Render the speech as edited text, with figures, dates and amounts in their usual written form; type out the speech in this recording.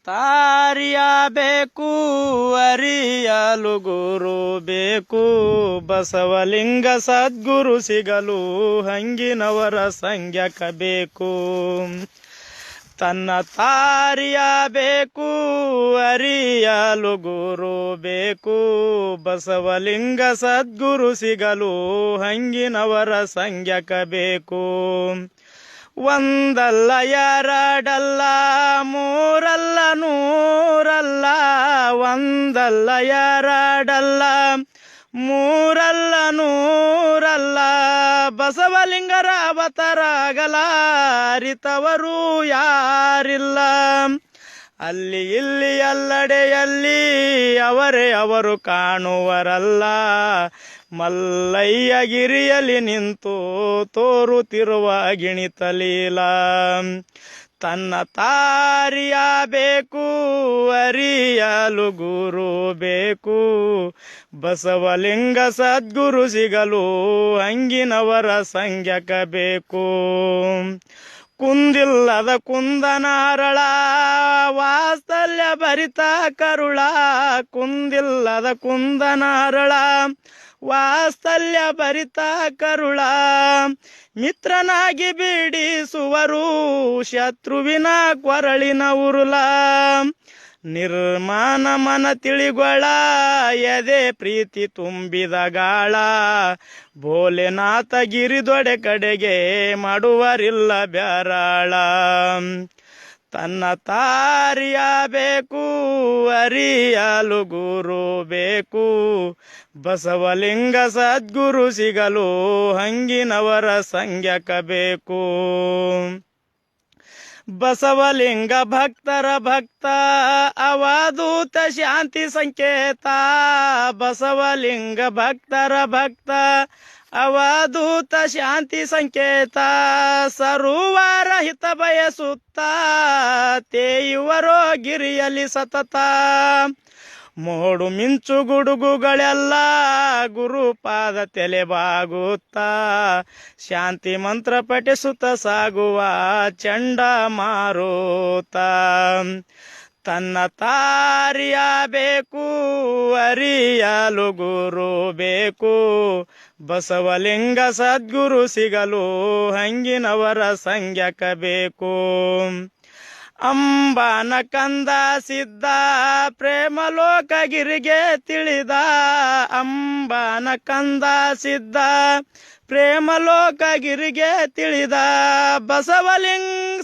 ತಾರಿಯಬೇಕು ಅರಿಯಲು ಗುರು ಬೇಕು, ಬಸವಲಿಂಗ ಸದ್ಗುರು ಸಿಗಲು ಹಂಗಿನವರ ಸಂಗ್ಯಕ ಬೇಕು. ತನ್ನ ತಾರಿಯಬೇಕು ಅರಿಯಲು ಗುರು ಬೇಕು, ಬಸವಲಿಂಗ ಸದ್ಗುರು ಸಿಗಲು ಹಂಗಿನವರ ಸಂಗ್ಯಕ ಬೇಕು. ಒಂದಲ್ಲ ಎರಡಲ್ಲ ಮೂರಲ್ಲ ನೂರಲ್ಲ, ಒಂದಲ್ಲ ಎರಡಲ್ಲ ಮೂರಲ್ಲ ನೂರಲ್ಲ, ಬಸವಲಿಂಗರ ಅವತಾರಗಲ ಅರಿತವರು ಯಾರಿಲ್ಲ. ಅಲ್ಲಿ ಇಲ್ಲಿ ಎಲ್ಲೆಡೆಯಲ್ಲಿ ಅವರೇ ಅವರು ಕಾಣುವರಲ್ಲ, ಮಲ್ಲಯ್ಯಗಿರಿಯಲ್ಲಿ ನಿಂತು ತೋರುತ್ತಿರುವ ಗಿಣಿತಲೀಲ. ತನ್ನ ತಾರಿಯಬೇಕು ಅರಿಯಲು ಗುರು ಬೇಕು, ಬಸವಲಿಂಗ ಸದ್ಗುರು ಸಿಗಲು ಹಂಗಿನವರ ಸಂಗ್ಯಕ ಬೇಕು. ಕುಂದಿಲ್ಲದ ಕುಂದನಾರಳ ವಾತ್ಸಲ್ಯ ಭರಿತ ಕರುಳ, ಕುಂದಿಲ್ಲದ ಕುಂದನಾರಳ ವಾತ್ಸಲ್ಯ ಭರಿತ ಕರುಳ, ಮಿತ್ರನಾಗಿ ಬಿಡಿಸುವರು ಶತ್ರುವಿನ ಕೊರಳಿನ ಉರುಳ. ನಿರ್ಮಾಣ ಮನ ತಿಳಿಗೊಳ ಎದೆ ಪ್ರೀತಿ ತುಂಬಿದ ಗಾಳ, ಭೋಲೆನಾಥ ಗಿರಿದೊಡೆ ಕಡೆಗೆ ಮಾಡುವರಿಲ್ಲ ಬ್ಯಾರಾಳ. ತನ್ನ ತಾರಿಯಬೇಕು ಅರಿಯಲು ಗುರು ಬೇಕು, ಬಸವಲಿಂಗ ಸದ್ಗುರು ಸಿಗಲು ಹಂಗಿನವರ ಸಂಗ್ಯಕ ಬೇಕು. ಬಸವಲಿಂಗ ಭಕ್ತರ ಭಕ್ತ ಅವಧೂತ ಶಾಂತಿ ಸಂಕೇತ, ಬಸವಲಿಂಗ ಭಕ್ತರ ಭಕ್ತ ಅವಧೂತ ಶಾಂತಿ ಸಂಕೇತ. ಸರ್ವರ ಹಿತ ಬಯಸುತ್ತ ತೇಯುವರೋ ಗಿರಿಯಲ್ಲಿ ಸತತ, ಮೋಡು ಮಿಂಚು ಗುಡುಗುಗಳೆಲ್ಲ ಗುರುಪಾದ ತಲೆಬಾಗುತ್ತ, ಶಾಂತಿ ಮಂತ್ರ ಪಠಿಸುತ್ತ ಸಾಗುವ ಚಂಡ ಮಾರುತ. ತನ್ನ ತಾರಿಯಬೇಕು ಅರಿಯಲು ಗುರು ಬೇಕು, ಬಸವಲಿಂಗ ಸದ್ಗುರು ಸಿಗಲು ಹಂಗಿನವರ ಸಂಗ್ಯಕ ಬೇಕು. ಅಂಬಾನ ಕಂದ ಸಿದ್ಧ ಪ್ರೇಮ ಲೋಕ ಗಿರಿಗೆ ತಿಳಿದ, ಅಂಬಾನ ಕಂದ ಸಿದ್ಧ ಪ್ರೇಮ ಲೋಕ ಗಿರಿಗೆ ತಿಳಿದ, ಬಸವಲಿಂಗ